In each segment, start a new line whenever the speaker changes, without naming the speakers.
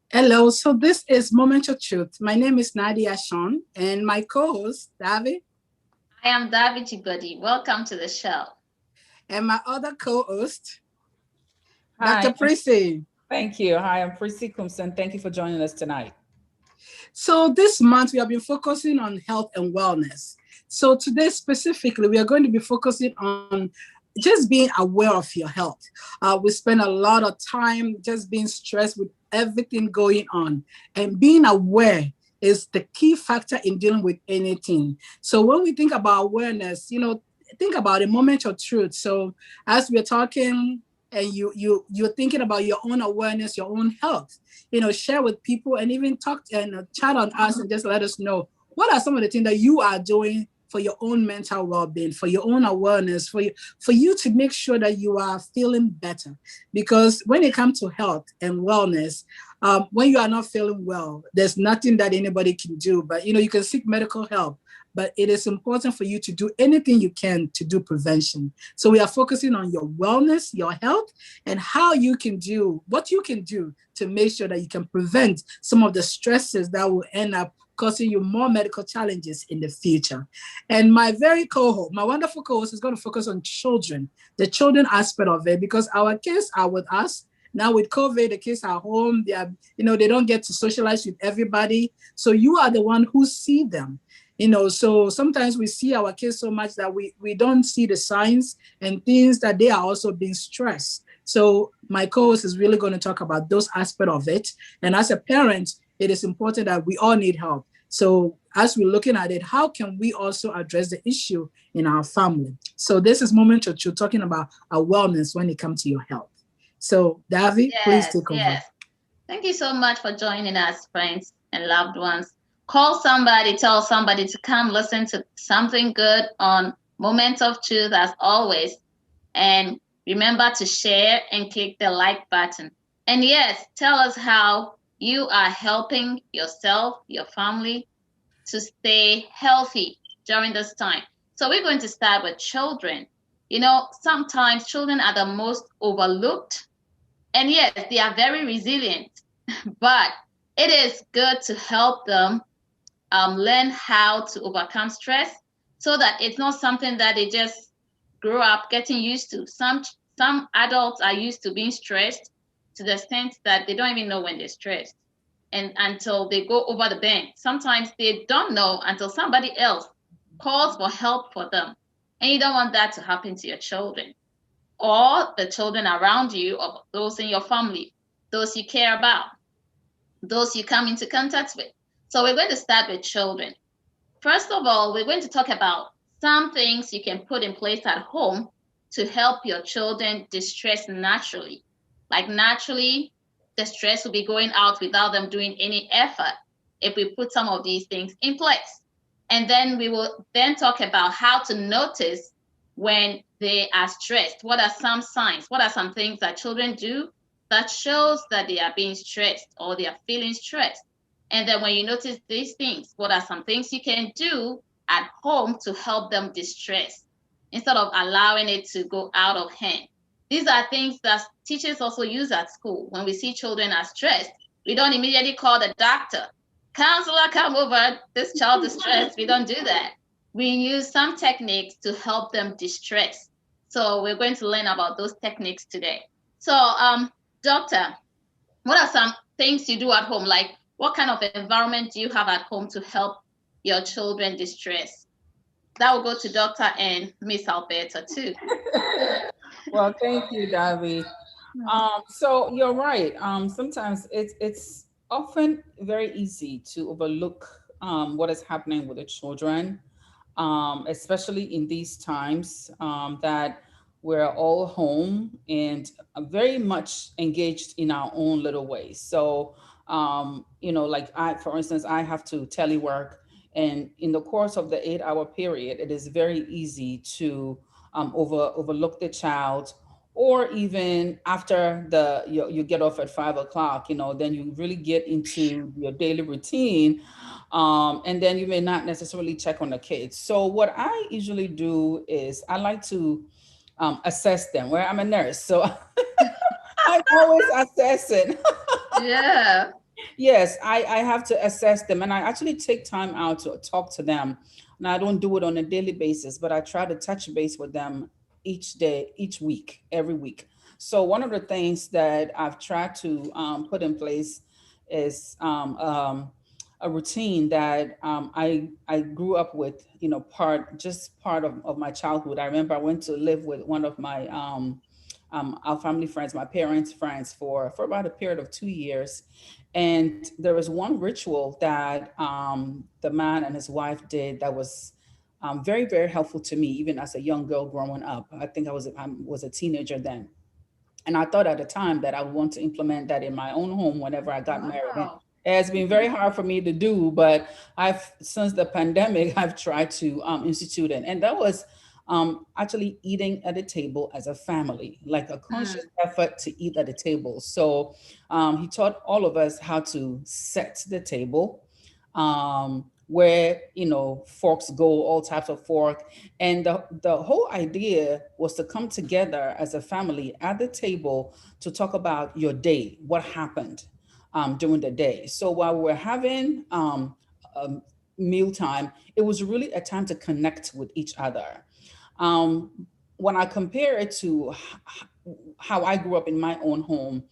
Hello, so this is Moment of Truth. My name is Nadia Sean, and my co-host, David,
I am David Chibodi. Welcome to the show.
and my other co-host,
Hi,
Dr. Prissy.
thank you. Hi, I'm Prissy Kumson. Thank you for joining us tonight.
So this month, we have been focusing on health and wellness. So today, specifically, we are going to be focusing on just being aware of your health. We spend a lot of time just being stressed with everything going on, and being aware is the key factor in dealing with anything. So when we think about awareness, think about a moment of truth. So as we're talking and you're thinking about your own awareness, your own health, share with people and even talk and chat on us and just let us know what are some of the things that you are doing for your own mental well-being, for your own awareness, for you to make sure that you are feeling better. Because when it comes to health and wellness, when you are not feeling well, there's nothing that anybody can do. But you can seek medical help. But it is important for you to do anything you can to do prevention. So we are focusing on your wellness, your health, and how you can do what you can do to make sure that you can prevent some of the stresses that will end up causing you more medical challenges in the future. And my my wonderful co-host is going to focus on children, the children aspect of it, because our kids are with us. Now with COVID, the kids are home. They don't get to socialize with everybody. So you are the one who see them. So sometimes we see our kids so much that we don't see the signs and things that they are also being stressed. So my co-host is really going to talk about those aspects of it. And as a parent, it is important that we all need help. So as we're looking at it, how can we also address the issue in our family? So this is Moment of Truth, talking about our wellness when it comes to your health. So Davi, please
Yes,
take over.
yes. Thank you so much for joining us, friends and loved ones. Call somebody, tell somebody to come listen to something good on Moment of Truth as always. And remember to share and click the like button. And yes, tell us how you are helping yourself, your family to stay healthy during this time. So we're going to start with children. Sometimes children are the most overlooked, and yes, they are very resilient, but it is good to help them learn how to overcome stress so that it's not something that they just grow up getting used to. Some adults are used to being stressed to the extent that they don't even know when they're stressed, and until they go over the bank. Sometimes they don't know until somebody else calls for help for them, and you don't want that to happen to your children or the children around you, or those in your family, those you care about, those you come into contact with. So we're going to start with children. First of all, we're going to talk about some things you can put in place at home to help your children distress naturally. Like naturally, the stress will be going out without them doing any effort if we put some of these things in place. And then we will then talk about how to notice when they are stressed. What are some signs? What are some things that children do that shows that they are being stressed or they are feeling stressed? And then when you notice these things, what are some things you can do at home to help them distress instead of allowing it to go out of hand? These are things that teachers also use at school. When we see children are stressed, we don't immediately call the doctor. Counselor, come over. This child is stressed. We don't do that. We use some techniques to help them distress. So we're going to learn about those techniques today. So, doctor, what are some things you do at home? Like, what kind of environment do you have at home to help your children distress? That will go to Doctor and Miss Alberta too.
Well, thank you, Davi. So you're right. Sometimes it's often very easy to overlook what is happening with the children, especially in these times that we're all home and very much engaged in our own little ways. So, like for instance, I have to telework, and in the course of the 8 hour period, it is very easy to overlook the child, or even after you get off at 5 o'clock, then you really get into your daily routine, and then you may not necessarily check on the kids. So what I usually do is I like to assess them. Where I'm a nurse, so I'm always assessing.
Yeah.
Yes, I have to assess them, and I actually take time out to talk to them. And I don't do it on a daily basis, but I try to touch base with them each day, each week, every week. So one of the things that I've tried to put in place is a routine that I grew up with, part of my childhood. I remember I went to live with one of my our family friends, my parents' friends, for about a period of 2 years. And there was one ritual that the man and his wife did that was very, very helpful to me, even as a young girl growing up. I think I was a teenager then. And I thought at the time that I would want to implement that in my own home whenever I got married. And
Wow.
it has been very hard for me to do, but since the pandemic, I've tried to institute it. And that was actually eating at a table as a family, like a conscious
Mm.
effort to eat at a table. So he taught all of us how to set the table, where, forks go, all types of fork. And the whole idea was to come together as a family at the table to talk about your day, what happened during the day. So while we're having um, mealtime, it was really a time to connect with each other. When I compare it to how I grew up in my own home,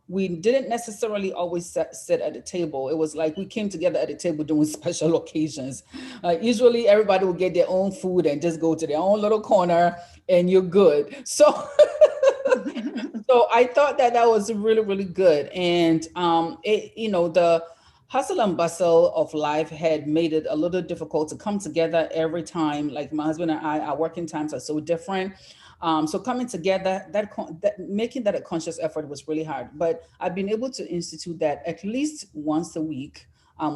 we didn't necessarily always sit at the table. It was like we came together at the table during special occasions. Usually, everybody would get their own food and just go to their own little corner, and you're good. So, so I thought that that was really, really good. And the hustle and bustle of life had made it a little difficult to come together every time. Like my husband and I, our working times are so different. So coming together, that making that a conscious effort was really hard. But I've been able to institute that at least once a week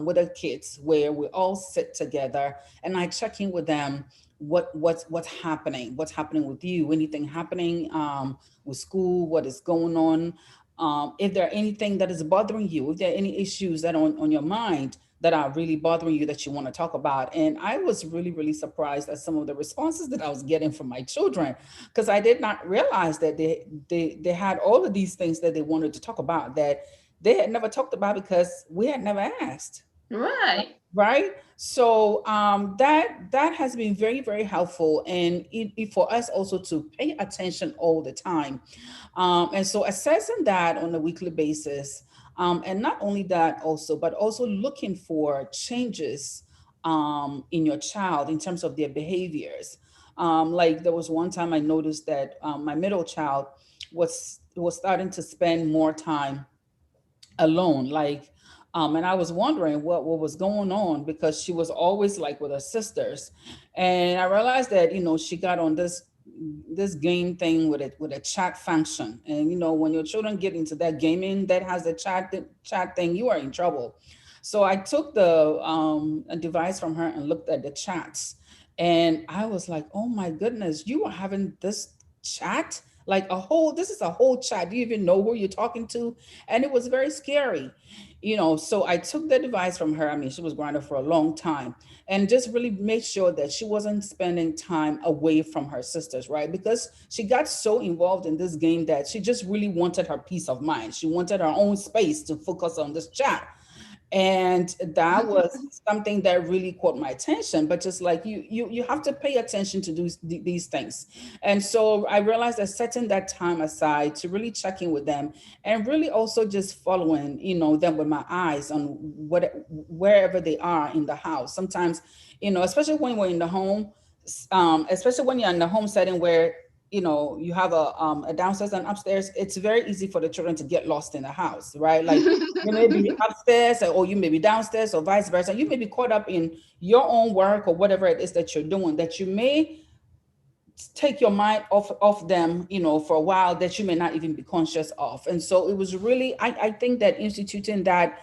with the kids, where we all sit together and I check in with them. What's happening? What's happening with you? Anything happening with school? What is going on? If there are anything that is bothering you, if there are any issues that are on your mind that are really bothering you that you want to talk about. And I was really, really surprised at some of the responses that I was getting from my children, because I did not realize that they had all of these things that they wanted to talk about that they had never talked about because we had never asked.
Right.
Right. So that has been very, very helpful, and for us also to pay attention all the time. And so assessing that on a weekly basis, and not only that also, but also looking for changes in your child in terms of their behaviors. Like there was one time I noticed that my middle child was starting to spend more time alone, like and I was wondering what was going on, because she was always like with her sisters. And I realized that she got on this game thing with a chat function. And when your children get into that gaming that has a chat thing, you are in trouble. So I took the a device from her and looked at the chats, and I was like, oh my goodness, you are having this chat, like this is a whole chat. Do you even know who you're talking to? And it was very scary. So I took the device from her. I mean, she was grounded for a long time, and just really made sure that she wasn't spending time away from her sisters, right? Because she got so involved in this game that she just really wanted her peace of mind. She wanted her own space to focus on this chat. And that was something that really caught my attention. But just like you have to pay attention to these things. And so I realized that setting that time aside to really check in with them, and really also just following them with my eyes on wherever they are in the house. Sometimes especially when we're in the home, especially when you're in the home setting where you have a downstairs and upstairs, it's very easy for the children to get lost in the house, right? Like you may be upstairs, or you may be downstairs, or vice versa. You may be caught up in your own work or whatever it is that you're doing, that you may take your mind off them, for a while, that you may not even be conscious of. And so it was really, I think that instituting that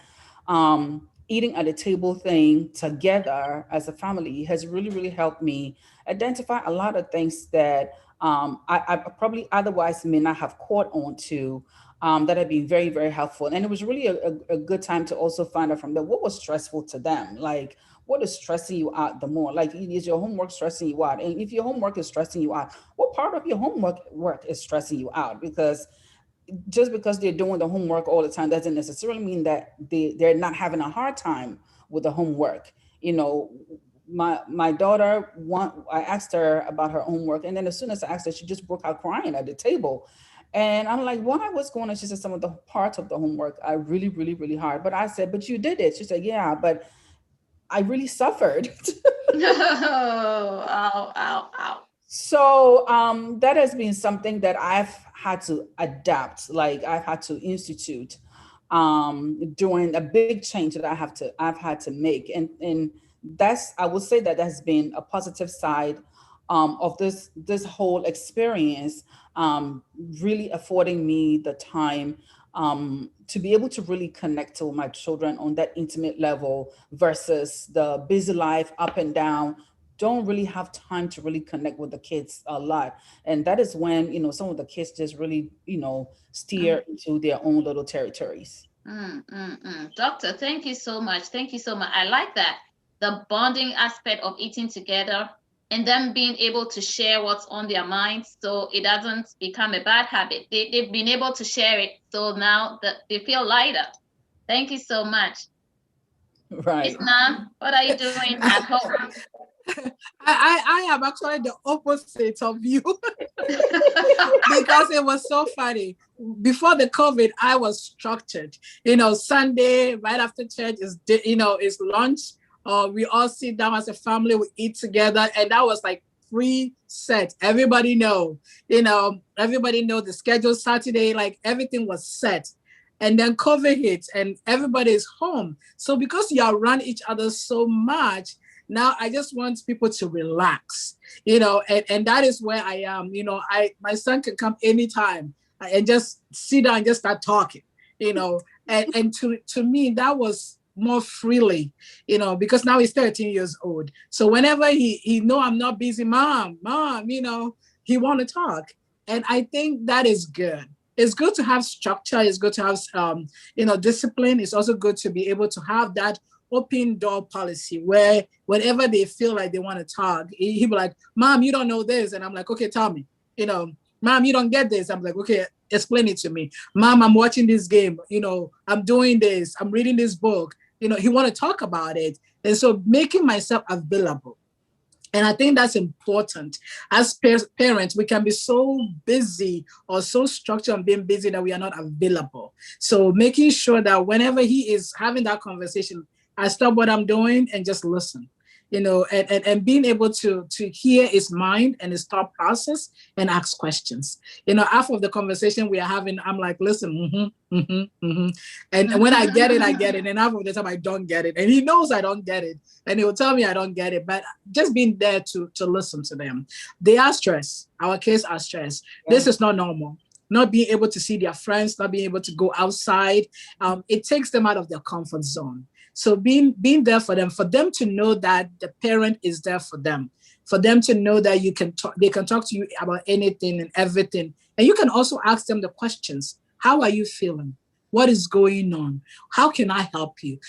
eating at the table thing together as a family has really, really helped me identify a lot of things that I probably otherwise may not have caught on to, that have been very, very helpful. And it was really a good time to also find out from them what was stressful to them. Like, what is stressing you out the more? Like, is your homework stressing you out? And if your homework is stressing you out, what part of your homework is stressing you out? Because just because they're doing the homework all the time doesn't necessarily mean that they're not having a hard time with the homework. You know, my daughter, I asked her about her homework, and then as soon as I asked her, she just broke out crying at the table. And I'm like, why? What's going on? She said, some of the parts of the homework are really, really, really hard. But I said, but you did it. She said, yeah, but I really suffered.
Oh, ow, ow, ow.
So that has been something that I've had to adapt, like I've had to institute during a big change that I've had to make. And that's, I would say that has been a positive side of this whole experience, really affording me the time to be able to really connect to my children on that intimate level versus the busy life up and down. Don't really have time to really connect with the kids a lot. And that is when, you know, some of the kids just really, you know, steer into their own little territories.
Doctor, thank you so much. Thank you so much. I like that. The bonding aspect of eating together and them being able to share what's on their minds so it doesn't become a bad habit. They've been able to share it. So now that they feel lighter. Thank you so much.
Right.
Isna, what are you doing at home?
I am actually the opposite of you because it was so funny. Before the COVID, I was structured. You know, Sunday right after church is is lunch. We all sit down as a family, we eat together, and that was like set. Everybody know, everybody know the schedule. Saturday, like everything was set. And then COVID hit, and everybody is home. So because you are around each other so much, now I just want people to relax, and that is where I am. My son can come anytime and just sit down and just start talking, and to me, that was more freely, because now he's 13 years old. So whenever he know I'm not busy, mom, he want to talk. And I think that is good. It's good to have structure. It's good to have, discipline. It's also good to be able to have that open door policy where whenever they feel like they want to talk, he'll be like, Mom, you don't know this. And I'm like, okay, tell me, Mom, you don't get this. I'm like, okay, explain it to me. Mom, I'm watching this game. I'm doing this. I'm reading this book. He want to talk about it. And so making myself available. And I think that's important. As parents, we can be so busy or so structured on being busy that we are not available. So making sure that whenever he is having that conversation, I stop what I'm doing and just listen, and being able to hear his mind and his thought process and ask questions. After the conversation we are having, I'm like, listen, And when I get it, I get it. And half of the time I don't get it. And he knows I don't get it. And he will tell me I don't get it. But just being there to listen to them. They are stressed. Our kids are stressed. Yeah. This is not normal. Not being able to see their friends, not being able to go outside. It takes them out of their comfort zone. So being there for them to know that the parent is there for them to know that they can talk to you about anything and everything. And you can also ask them the questions. How are you feeling? What is going on? How can I help you?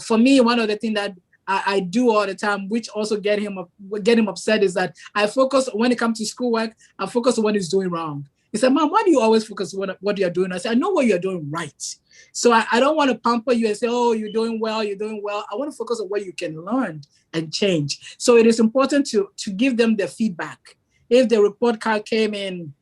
For me, one of the things that I do all the time, which also get him upset, is that I focus when it comes to schoolwork, I focus on what he's doing wrong. He said, Mom, why do you always focus on what you're doing? I said, I know what you're doing right. So I don't want to pamper you and say, oh, you're doing well, you're doing well. I want to focus on what you can learn and change. So it is important to give them the feedback. If the report card came in,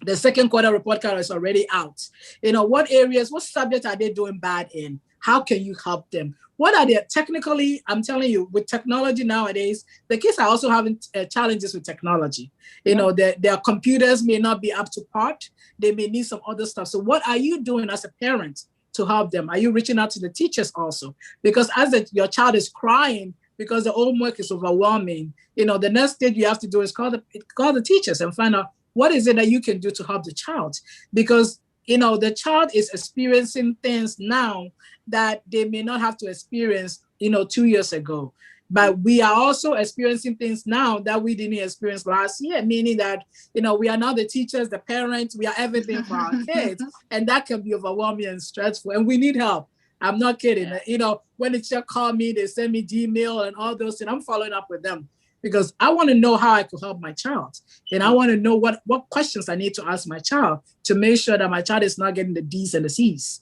the second quarter report card is already out. What subjects are they doing bad in? How can you help them? What are they technically? I'm telling you, with technology nowadays, the kids are also having challenges with technology. Their computers may not be up to par. They may need some other stuff. So what are you doing as a parent to help them? Are you reaching out to the teachers also? Because as your child is crying because the homework is overwhelming, the next stage you have to do is call the teachers and find out what is it that you can do to help the child? Because, the child is experiencing things now that they may not have to experience, 2 years ago. But we are also experiencing things now that we didn't experience last year, meaning that, we are now the teachers, the parents, we are everything for our kids. And that can be overwhelming and stressful. And we need help. I'm not kidding. Yeah. When the teacher call me, they send me Gmail and all those things. I'm following up with them. because I want to know how I could help my child. And I want to know what questions I need to ask my child to make sure that my child is not getting the D's and the C's.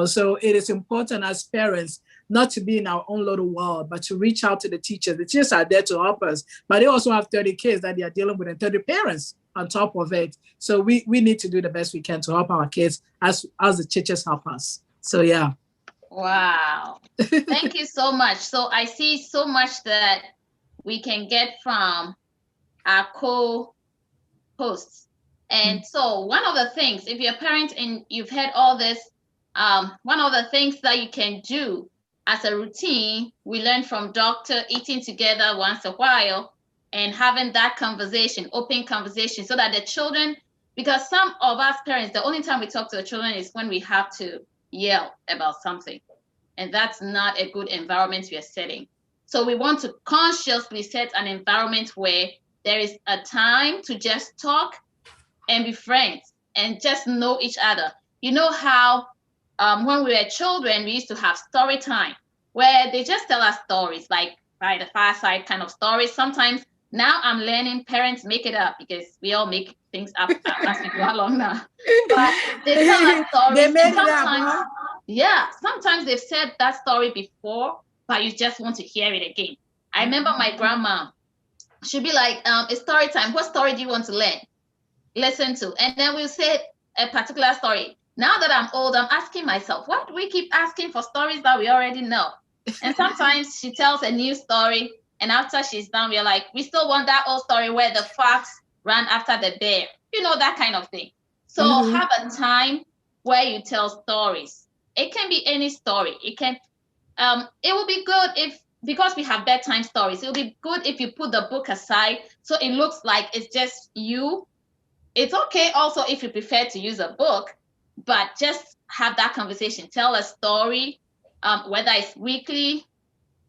So it is important as parents not to be in our own little world, but to reach out to the teachers. The teachers are there to help us, but they also have 30 kids that they are dealing with and 30 parents on top of it. So we need to do the best we can to help our kids as the teachers help us. So yeah.
Wow. Thank you so much. So I see so much that we can get from our co-hosts. And so one of the things, if you're a parent and you've heard all this, one of the things that you can do as a routine, we learned from Dr. eating together once a while and having that conversation, open conversation, so that the children, because some of us parents, the only time we talk to the children is when we have to yell about something. And that's not a good environment we are setting. So we want to consciously set an environment where there is a time to just talk and be friends and just know each other. You know how when we were children, we used to have story time where they just tell us stories, like by the fireside kind of stories. Sometimes now I'm learning parents make it up because we all make things up as we go along now. But they tell us stories.
They made
and sometimes,
it up, huh?
yeah, sometimes they've said that story before, but you just want to hear it again. I remember my grandma, she'd be like, it's story time. What story do you want to listen to? And then we'll say a particular story. Now that I'm old, I'm asking myself, why do we keep asking for stories that we already know? And sometimes she tells a new story, and after she's done, we're like, we still want that old story where the fox ran after the bear, that kind of thing. So have a time where you tell stories. It can be any story. It can, it will be good if, because we have bedtime stories, it will be good if you put the book aside so it looks like it's just you. It's okay also if you prefer to use a book, but just have that conversation. Tell a story, whether it's weekly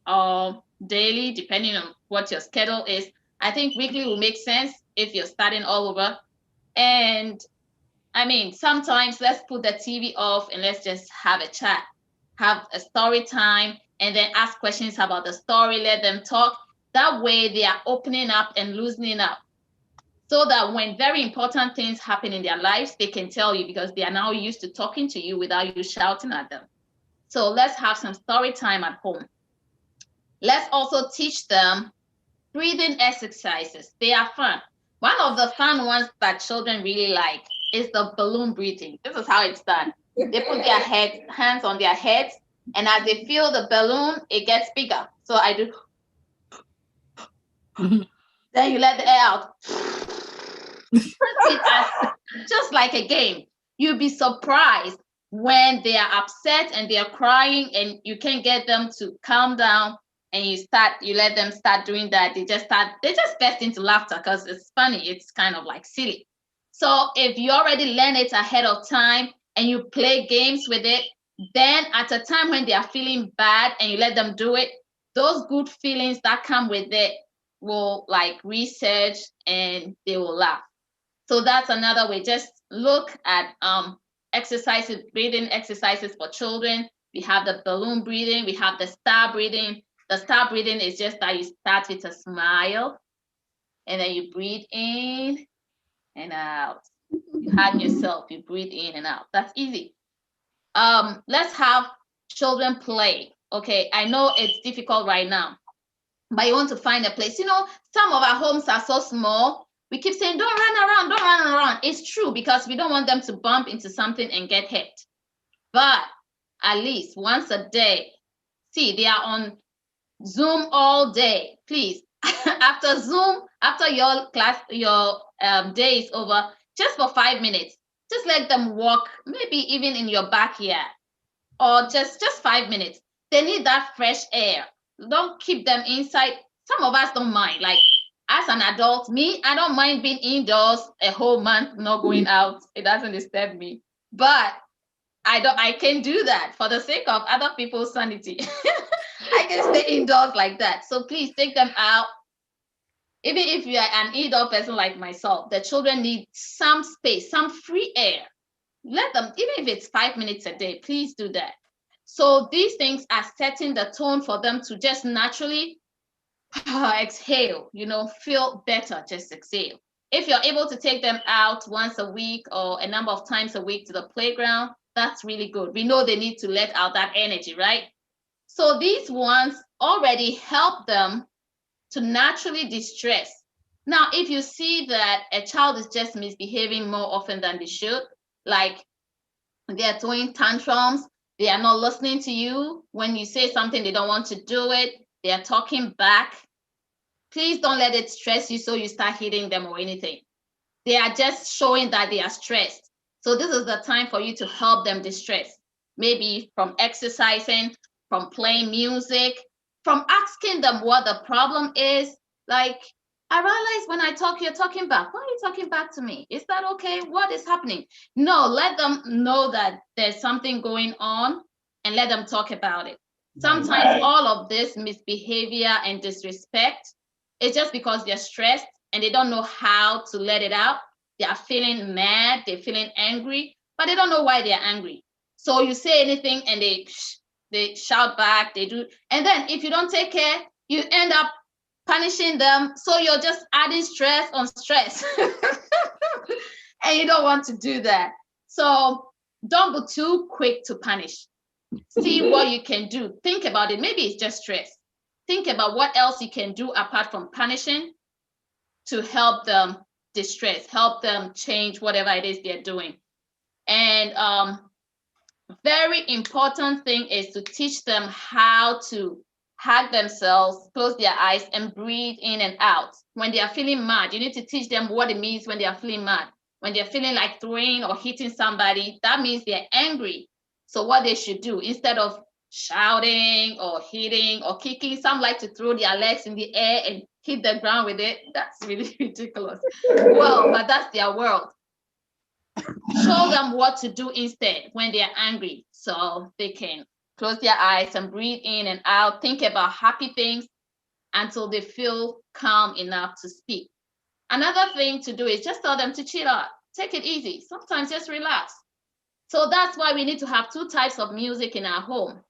or daily, depending on what your schedule is. I think weekly will make sense if you're starting all over. And I mean, sometimes let's put the TV off and let's just have a chat, have a story time, and then ask questions about the story, let them talk. That way they are opening up and loosening up, so that when very important things happen in their lives, they can tell you because they are now used to talking to you without you shouting at them. So let's have some story time at home. Let's also teach them breathing exercises. They are fun. One of the fun ones that children really like is the balloon breathing. This is how it's done. They put their hands on their heads, and as they feel the balloon, it gets bigger. So I do. Then you let the air out. Just like a game. You'll be surprised when they are upset and they are crying and you can't get them to calm down, and you let them start doing that. They just burst into laughter because it's funny. It's kind of like silly. So if you already learn it ahead of time and you play games with it, then at a time when they are feeling bad and you let them do it, those good feelings that come with it will like research and they will laugh. So that's another way. Just look at exercises, breathing exercises for children. We have the balloon breathing. We have the star breathing. The star breathing is just that you start with a smile and then you breathe in and out. You harden yourself, you breathe in and out. That's easy. Let's have children play. Okay, I know it's difficult right now, but you want to find a place. Some of our homes are so small. We keep saying, don't run around. It's true, because we don't want them to bump into something and get hit. But at least once a day, see, they are on Zoom all day. Please, after Zoom, after your class, your day is over, just for 5 minutes, just let them walk, maybe even in your backyard, or just 5 minutes. They need that fresh air. Don't keep them inside. Some of us don't mind. Like, as an adult, I don't mind being indoors a whole month, not going out. It doesn't disturb me. But I can do that for the sake of other people's sanity. I can stay indoors like that. So please take them out. Even if you are an indoor person like myself, the children need some space, some free air. Let them, even if it's 5 minutes a day, please do that. So these things are setting the tone for them to just naturally exhale, feel better, just exhale. If you're able to take them out once a week or a number of times a week to the playground, that's really good. We know they need to let out that energy, right? So these ones already help them to naturally distress. Now, if you see that a child is just misbehaving more often than they should, like they're throwing tantrums, they are not listening to you. When you say something, they don't want to do it. They are talking back. Please don't let it stress you so you start hitting them or anything. They are just showing that they are stressed. So this is the time for you to help them distress. Maybe from exercising, from playing music, from asking them what the problem is. Like, I realize when I talk, you're talking back. Why are you talking back to me? Is that okay? What is happening? No, let them know that there's something going on and let them talk about it. Sometimes all of this misbehavior and disrespect is just because they're stressed and they don't know how to let it out. They are feeling mad, they're feeling angry, but they don't know why they're angry. So you say anything and they shout back, they do. And then if you don't take care, you end up punishing them. So you're just adding stress on stress. And you don't want to do that. So don't be too quick to punish. See what you can do. Think about it. Maybe it's just stress. Think about what else you can do apart from punishing to help them distress, help them change whatever it is they're doing. And very important thing is to teach them how to hug themselves, close their eyes, and breathe in and out. When they are feeling mad, you need to teach them what it means when they are feeling mad. When they're feeling like throwing or hitting somebody, that means they're angry. So what they should do, instead of shouting or hitting or kicking, some like to throw their legs in the air and hit the ground with it. That's really ridiculous. Well, but that's their world. Show them what to do instead when they're angry, so they can close their eyes and breathe in and out, think about happy things until they feel calm enough to speak. Another thing to do is just tell them to chill out, take it easy, sometimes just relax. So that's why we need to have two types of music in our home.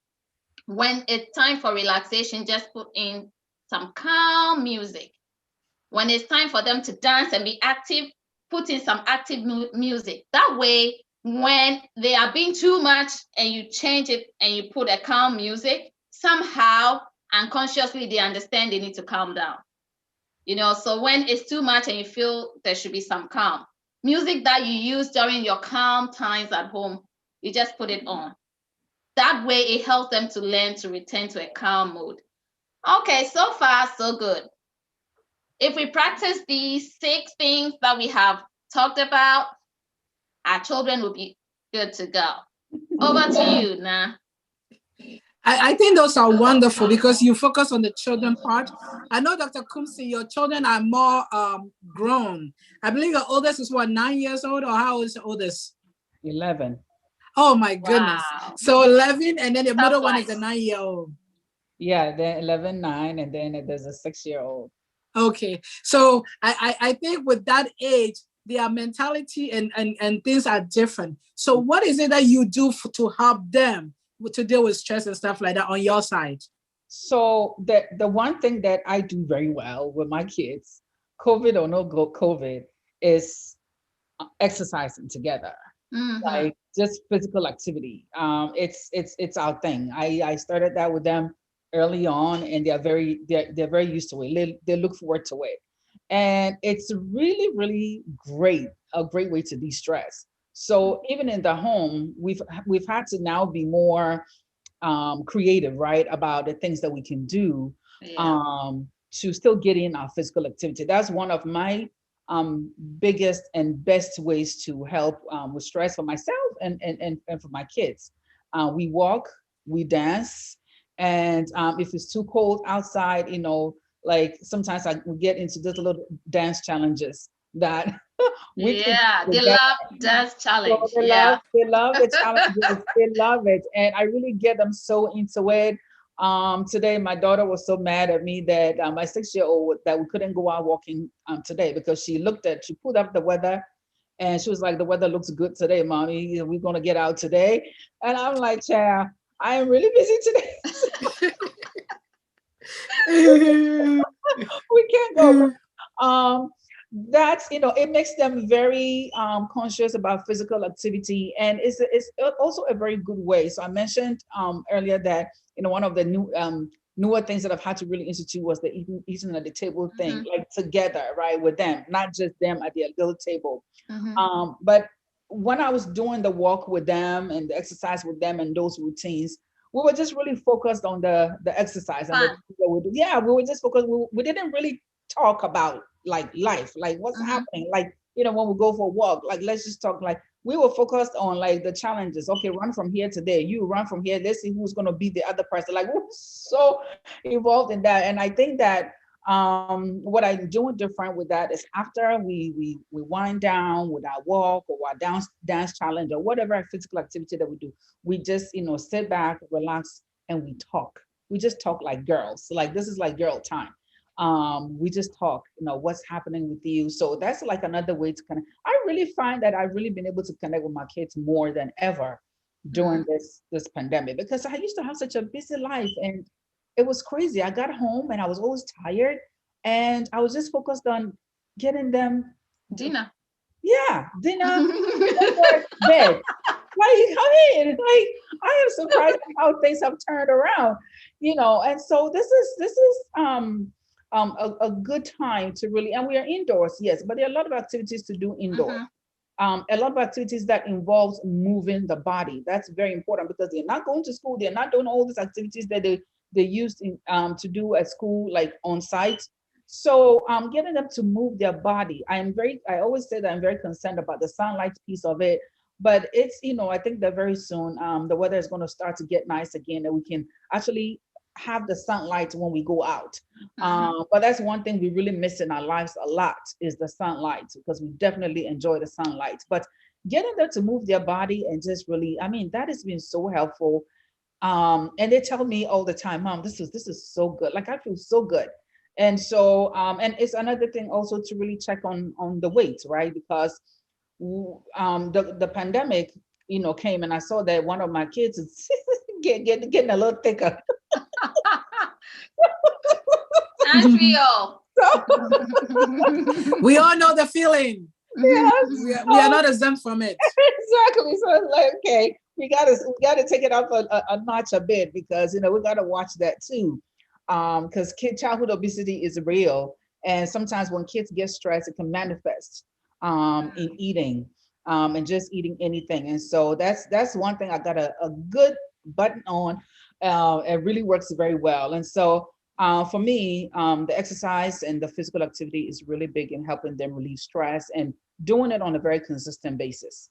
When it's time for relaxation, just put in some calm music. When it's time for them to dance and be active, put in some active music. That way, when they are being too much and you change it and you put a calm music, somehow unconsciously they understand they need to calm down. So when it's too much and you feel there should be some calm music that you use during your calm times at home, you just put it on. That way it helps them to learn to return to a calm mood. Okay, so far so good. If we practice these 6 things that we have talked about, our children will be good to go. Over to you, Na.
I think those are wonderful because you focus on the children part. I know, Dr. Kumsi, your children are more grown. I believe your oldest is 9 years old, or how old is the oldest?
11.
Oh my goodness.
Wow.
So 11, and then the middle one is a
Life.
9-year-old.
Yeah, then 11, 9, and then there's a 6-year-old.
Okay, so I think with that age, their mentality and things are different. So what is it that you do to help them to deal with stress and stuff like that on your side?
So the one thing that I do very well with my kids, COVID or no COVID, is exercising together.
Mhm.
Like just physical activity. It's our thing. I started that with them early on, and they're very used to it. They look forward to it, and it's really really a great way to de-stress. So even in the home, we've had to now be more creative, right, about the things that we can do
Yeah.
to still get in our physical activity. That's one of my biggest and best ways to help with stress for myself and for my kids. We walk, we dance, and if it's too cold outside, like sometimes we get into those little dance challenges that we can
They love dance challenge.
so they love the challenges, they love it, and I really get them so into it. Today my daughter was so mad at me that my 6-year-old that we couldn't go out walking today because she pulled up the weather and she was like, the weather looks good today, mommy. We're gonna get out today. And I'm like, child, I am really busy today. We can't go. That's, it makes them very conscious about physical activity, and it's also a very good way. So I mentioned earlier that one of the newer things that I've had to really institute was the eating at the table thing, like together, right, with them, not just them at the little table. But when I was doing the walk with them and the exercise with them and those routines, we were just really focused on the exercise and the things that we do. Yeah, we were just focused. We didn't really talk about like life, like what's happening, like when we go for a walk, like let's just talk. Like we were focused on like the challenges. Okay, run from here to there, you run from here, let's see who's going to be the other person. Like we're so involved in that. And I think that what I'm doing different with that is after we wind down with our walk or our dance challenge or whatever physical activity that we do, we just sit back, relax, and we talk. We just talk like girls. So like this is like girl time. We just talk, what's happening with you. So that's like another way to connect. I really find that I've really been able to connect with my kids more than ever during this pandemic, because I used to have such a busy life and it was crazy. I got home and I was always tired and I was just focused on getting them
dinner.
Yeah, dinner, bed. Like I am surprised at how things have turned around, and so this is a good time to really, and we are indoors, yes, but there are a lot of activities to do indoors. A lot of activities that involves moving the body. That's very important because they're not going to school. They're not doing all these activities that they used to do at school, like on site. So getting them to move their body. I always say that I'm very concerned about the sunlight piece of it, but it's, I think that very soon the weather is going to start to get nice again and we can actually have the sunlight when we go out. But that's one thing we really miss in our lives a lot is the sunlight, because we definitely enjoy the sunlight. But getting them to move their body and just really, that has been so helpful. And they tell me all the time, Mom, this is so good. Like I feel so good. And so, and it's another thing also to really check on the weight, right? Because the pandemic, came and I saw that one of my kids is getting a little thicker.
And we all.
We all know the feeling.
Yes.
We are not exempt from it.
Exactly. So it's like, okay, we gotta take it up a notch a bit, because we gotta watch that too. Because childhood obesity is real, and sometimes when kids get stressed, it can manifest in eating and just eating anything. And so that's one thing I got a good button on. It really works very well. And so for me, the exercise and the physical activity is really big in helping them relieve stress and doing it on a very consistent basis.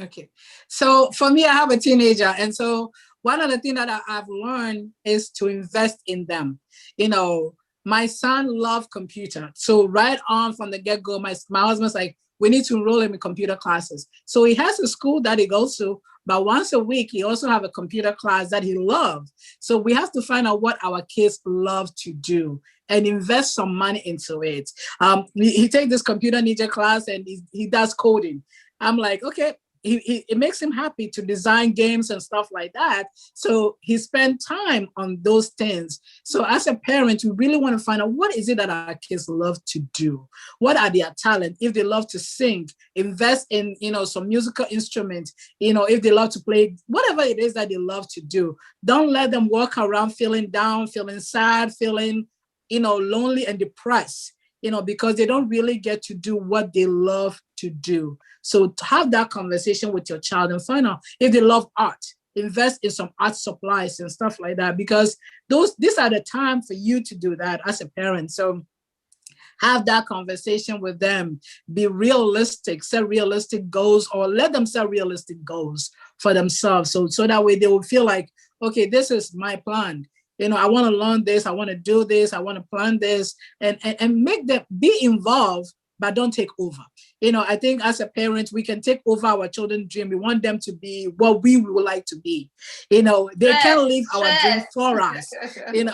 Okay. So for me, I have a teenager. And so one of the things that I've learned is to invest in them. My son loved computer. So right on from the get-go, my husband's like, we need to enroll him in computer classes. So he has a school that he goes to, but once a week, he also have a computer class that he loves. So we have to find out what our kids love to do and invest some money into it. He takes this computer ninja class and he does coding. I'm like, okay, it makes him happy to design games and stuff like that. So he spent time on those things. So as a parent, we really want to find out what is it that our kids love to do? What are their talents? If they love to sing, invest in, some musical instruments, if they love to play, whatever it is that they love to do. Don't let them walk around feeling down, feeling sad, feeling, lonely and depressed, because they don't really get to do what they love to do. So to have that conversation with your child and find out if they love art, invest in some art supplies and stuff like that, because these are the time for you to do that as a parent. So have that conversation with them, be realistic, set realistic goals, or let them set realistic goals for themselves. So that way they will feel like, okay, this is my plan. I want to learn this. I want to do this. I want to plan this, and make them be involved, but don't take over. I think as a parent, we can take over our children's dream. We want them to be what we would like to be. They can't live our dream for us.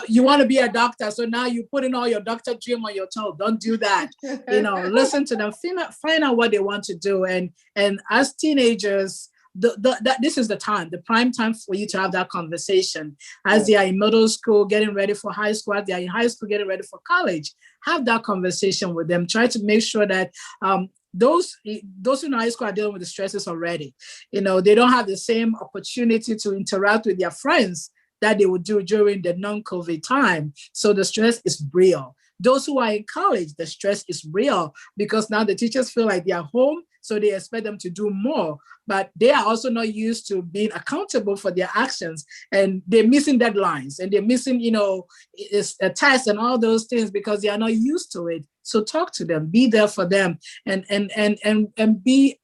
You want to be a doctor, so now you put in all your doctor dream on your child. Don't do that. Listen to them, find out what they want to do. And as teenagers, this is the time, the prime time for you to have that conversation as they are in middle school, getting ready for high school, as they are in high school, getting ready for college. Have that conversation with them. Try to make sure that those in high school are dealing with the stresses already. They don't have the same opportunity to interact with their friends that they would do during the non-COVID time. So the stress is real. Those who are in college, the stress is real because now the teachers feel like they are home, so they expect them to do more, but they are also not used to being accountable for their actions, and they're missing deadlines, and they're missing, it's a test and all those things because they are not used to it. So talk to them, be there for them, and be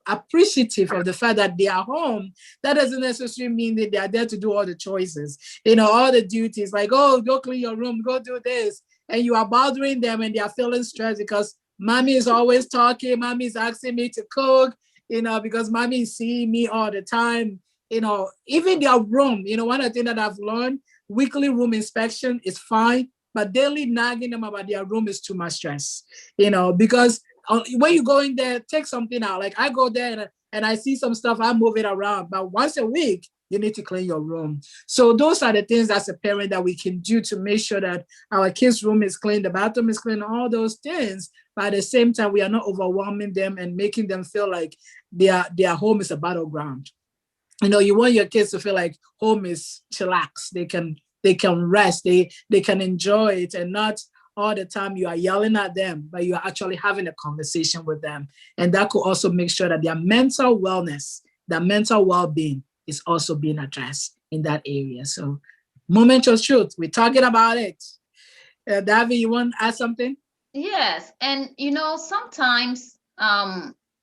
appreciative of the fact that they are home. That doesn't necessarily mean that they are there to do all the choices, all the duties, like, oh, go clean your room, go do this. And you are bothering them and they are feeling stressed because mommy is always talking, mommy is asking me to cook, because mommy is seeing me all the time. Even their room, one of the things that I've learned, weekly room inspection is fine, but daily nagging them about their room is too much stress, because when you go in there, take something out. Like I go there and I see some stuff, I move it around, but once a week, you need to clean your room. So those are the things as a parent that we can do to make sure that our kids' room is clean, the bathroom is clean, all those things. But at the same time, we are not overwhelming them and making them feel like their home is a battleground. You want your kids to feel like home is chillax. They can rest, they can enjoy it, and not all the time you are yelling at them, but you are actually having a conversation with them. And that could also make sure that their mental wellness, their mental well-being is also being addressed in that area. So moment of truth, we're talking about it. Davi, you want to add something?
Yes. And, sometimes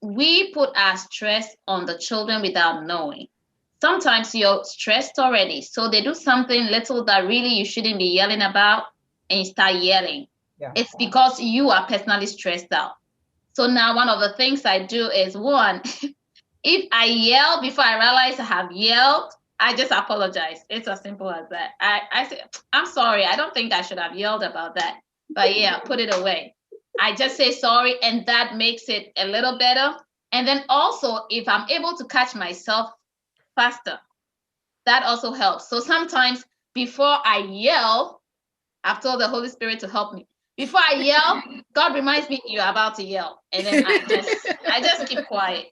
we put our stress on the children without knowing. Sometimes you're stressed already, so they do something little that really you shouldn't be yelling about, and you start yelling. Yeah. It's because you are personally stressed out. So now one of the things I do is, one, if I yell before I realize I have yelled, I just apologize. It's as simple as that. I say, I'm sorry. I don't think I should have yelled about that. But yeah, put it away. I just say sorry, and that makes it a little better. And then also, if I'm able to catch myself faster, that also helps. So sometimes before I yell, I've told the Holy Spirit to help me. Before I yell, God reminds me you're about to yell. And then I just keep quiet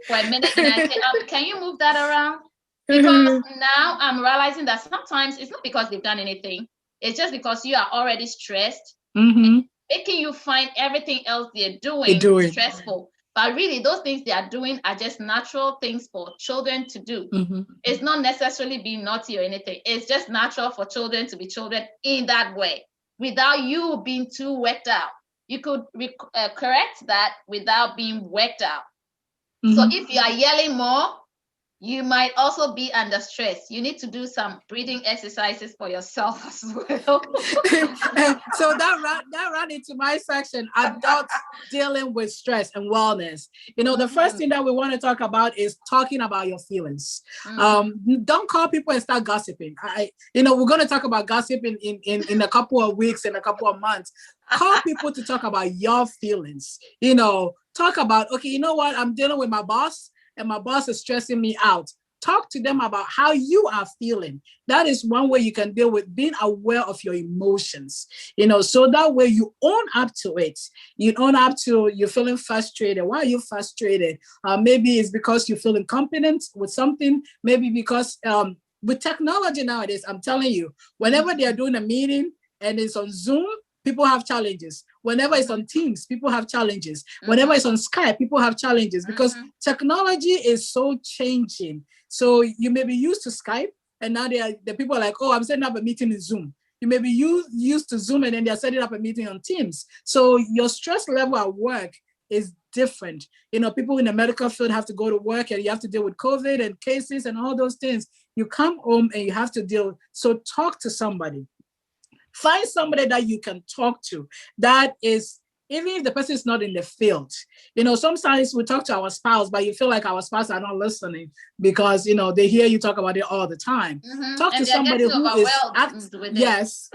for a minute, and I say, can you move that around? Because now I'm realizing that sometimes it's not because they've done anything. It's just because you are already stressed, making you find everything else they're doing stressful. But really, those things they are doing are just natural things for children to do. It's not necessarily being naughty or anything. It's just natural for children to be children in that way, without you being too worked out. You could correct that without being worked out. So if you are yelling more, you might also be under stress. You need to do some breathing exercises for yourself as well.
So that ran into my section, adults dealing with stress and wellness. The first thing that we want to talk about is talking about your feelings. Don't call people and start gossiping. We're going to talk about gossiping in a couple of weeks, in a couple of months. Call people to talk about your feelings. Talk about, okay, you know what? I'm dealing with my boss, and my boss is stressing me out. Talk to them about how you are feeling. That is one way you can deal with being aware of your emotions, so that way you own up to it. You own up to you're feeling frustrated. Why are you frustrated? Maybe it's because you feel incompetent with something. Maybe because with technology nowadays, I'm telling you, whenever they are doing a meeting and it's on Zoom, people have challenges. Whenever it's on Teams, people have challenges. Whenever it's on Skype, people have challenges because technology is so changing. So you may be used to Skype, and now the people are like, oh, I'm setting up a meeting in Zoom. You may be used to Zoom, and then they're setting up a meeting on Teams. So your stress level at work is different. People in the medical field have to go to work, and you have to deal with COVID and cases and all those things. You come home and you have to deal. So talk to somebody. Find somebody that you can talk to that is even if the person is not in the field. Sometimes we talk to our spouse, but you feel like our spouse are not listening because, they hear you talk about it all the time. Talk
and
to somebody who is, yes,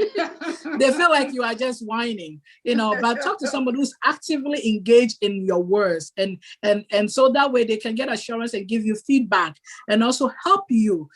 they feel like you are just whining, but talk to somebody who's actively engaged in your words, and so that way they can get assurance and give you feedback and also help you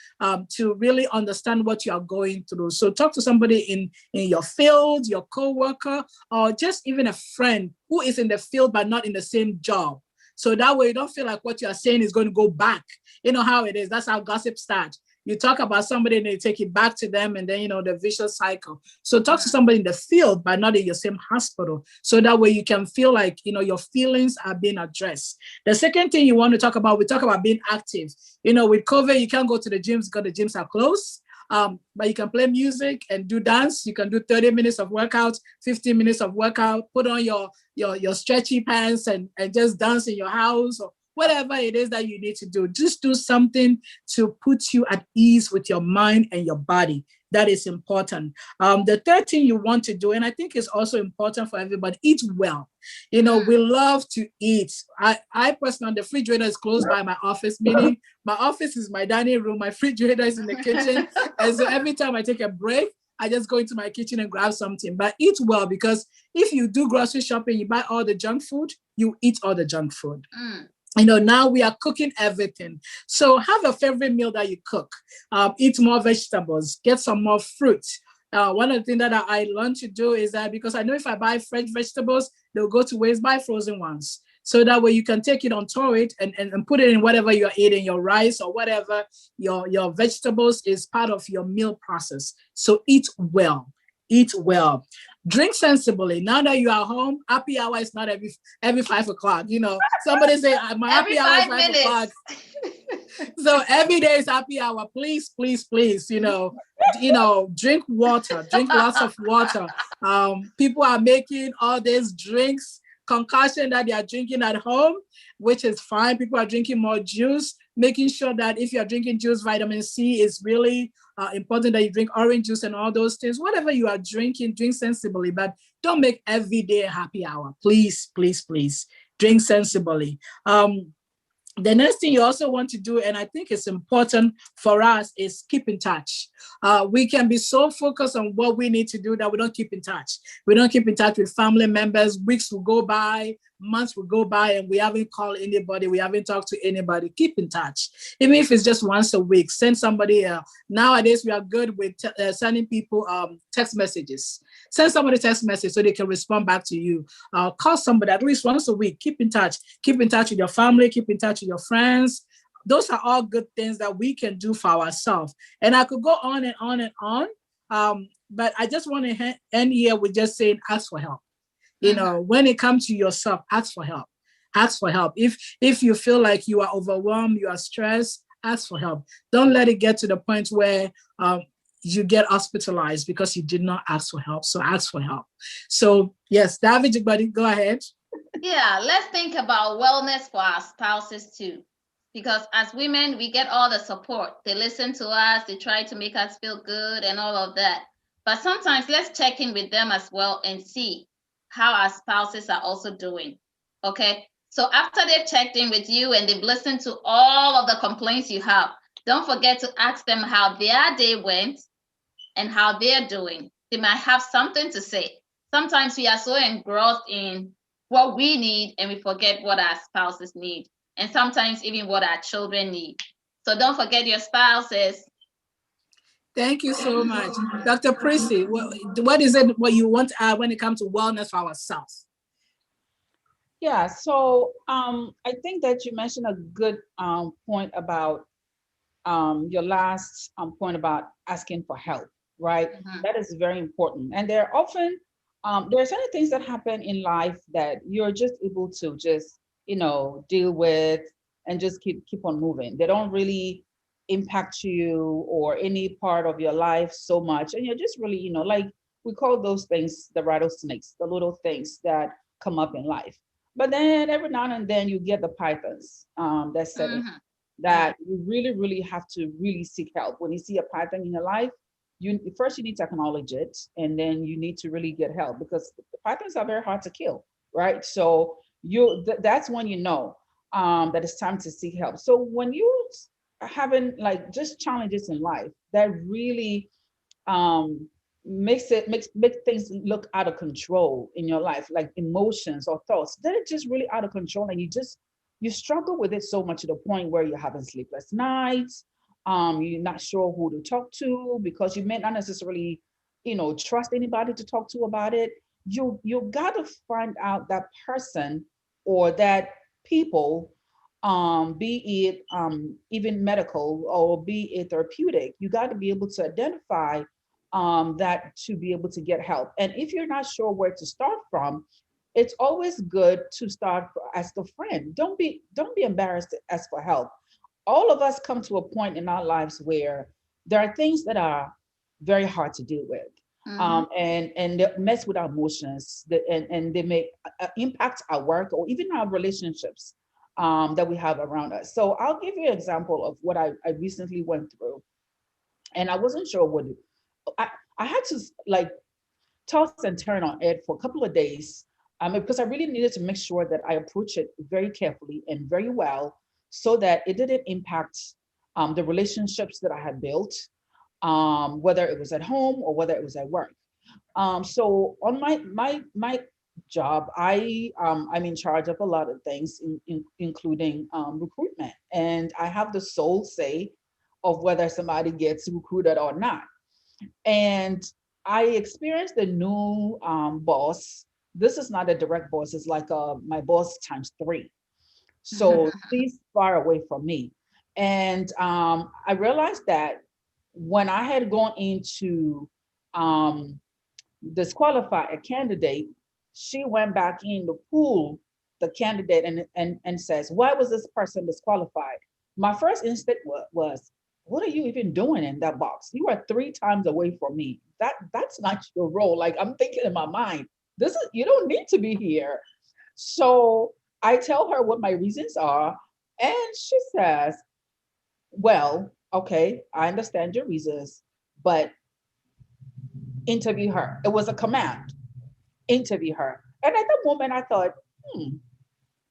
to really understand what you are going through. So talk to somebody in your field, your coworker, or just even a friend who is in the field but not in the same job. So that way you don't feel like what you are saying is going to go back. You know how it is. That's how gossip starts. You talk about somebody and they take it back to them, and then, the vicious cycle. So talk to somebody in the field, but not in your same hospital. So that way you can feel like, your feelings are being addressed. The second thing you want to talk about, we talk about being active. With COVID, you can't go to the gyms because the gyms are closed. But you can play music and do dance. You can do 30 minutes of workout, 15 minutes of workout, put on your stretchy pants and just dance in your house, or whatever it is that you need to do. Just do something to put you at ease with your mind and your body. That is important. The third thing you want to do, and I think it's also important for everybody, eat well. We love to eat. I personally, the refrigerator is close by my office, meaning my office is my dining room, my refrigerator is in the kitchen. And so every time I take a break, I just go into my kitchen and grab something. But eat well, because if you do grocery shopping, you buy all the junk food, you eat all the junk food. Now we are cooking everything. So have a favorite meal that you cook. Eat more vegetables, get some more fruit. One of the things that I learned to do is that, because I know if I buy fresh vegetables, they'll go to waste, buy frozen ones. So that way you can take it on to it and put it in whatever you're eating, your rice or whatever, your vegetables is part of your meal process. So eat well. Eat well. Drink sensibly. Now that you are home, happy hour is not every 5 o'clock. Somebody say my happy hour is 5 o'clock. So every day is happy hour. Please, please, please. Drink water. Drink lots of water. People are making all these drinks, concoction that they are drinking at home, which is fine. People are drinking more juice, making sure that if you're drinking juice, vitamin C is really important, that you drink orange juice and all those things. Whatever you are drinking, drink sensibly, but don't make every day a happy hour. Please, please, please drink sensibly. The next thing you also want to do, and I think it's important for us, is keep in touch. We can be so focused on what we need to do that we don't keep in touch. We don't keep in touch with family members. Weeks will go by, months will go by, and we haven't called anybody. We haven't talked to anybody. Keep in touch. Even if it's just once a week, send somebody. Nowadays, we are good with sending people text messages. Send somebody a text message so they can respond back to you. Call somebody at least once a week. Keep in touch. Keep in touch with your family. Keep in touch with your friends. Those are all good things that we can do for ourselves. And I could go on and on and on. But I just want to end here with just saying, ask for help. When it comes to yourself, ask for help. Ask for help. If you feel like you are overwhelmed, you are stressed, ask for help. Don't let it get to the point where you get hospitalized because you did not ask for help. So ask for help. So yes, David, buddy, go ahead.
Yeah, let's think about wellness for our spouses too. Because as women, we get all the support. They listen to us, they try to make us feel good and all of that. But sometimes let's check in with them as well and see how our spouses are also doing. Okay. So after they've checked in with you and they've listened to all of the complaints you have, don't forget to ask them how their day went and how they're doing. They might have something to say. Sometimes we are so engrossed in what we need and we forget what our spouses need, and sometimes even what our children need. So don't forget your spouses.
Thank you so much. Dr. Prissy, what is it what you want to add when it comes to wellness for ourselves?
Yeah, so I think that you mentioned a good point about your last point about asking for help, right? That is very important. And there are often, there are certain things that happen in life that you're just able to just, deal with and just keep on moving. They don't really impact you or any part of your life so much. And you're just really, like we call those things the rattlesnakes, the little things that come up in life. But then every now and then you get the pythons that set in, that you really, really have to really seek help. When you see a python in your life, you need to acknowledge it, and then you need to really get help, because the pythons are very hard to kill, right? So that's when you know that it's time to seek help. So when you are having like just challenges in life that really um makes things look out of control in your life, like emotions or thoughts that are just really out of control, and you struggle with it so much to the point where you're having sleepless nights. You're not sure who to talk to because you may not necessarily, trust anybody to talk to about it. You got to find out that person or that people, be it even medical or be it therapeutic. You got to be able to identify that to be able to get help. And if you're not sure where to start from, it's always good to start as a friend. Don't be embarrassed to ask for help. All of us come to a point in our lives where there are things that are very hard to deal with. And they mess with our emotions, and they may impact our work or even our relationships that we have around us. So I'll give you an example of what I recently went through, and I wasn't sure what I, I had to like toss and turn on it for a couple of days, because I really needed to make sure that I approach it very carefully and very well so that it didn't impact the relationships that I had built, whether it was at home or whether it was at work. So on my job, I'm in charge of a lot of things, including recruitment, and I have the sole say of whether somebody gets recruited or not. And I experienced a new boss. This is not a direct boss, it's like my boss times three. So she's far away from me. And I realized that when I had gone into um, disqualify a candidate, she went back in to pull the candidate and says, why was this person disqualified? My first instinct was, what are you even doing in that box? You are three times away from me. That's not your role. Like I'm thinking in my mind, this is you don't need to be here. So I tell her what my reasons are, and she says, well, okay, I understand your reasons, but interview her. It was a command, interview her. And at that moment, I thought,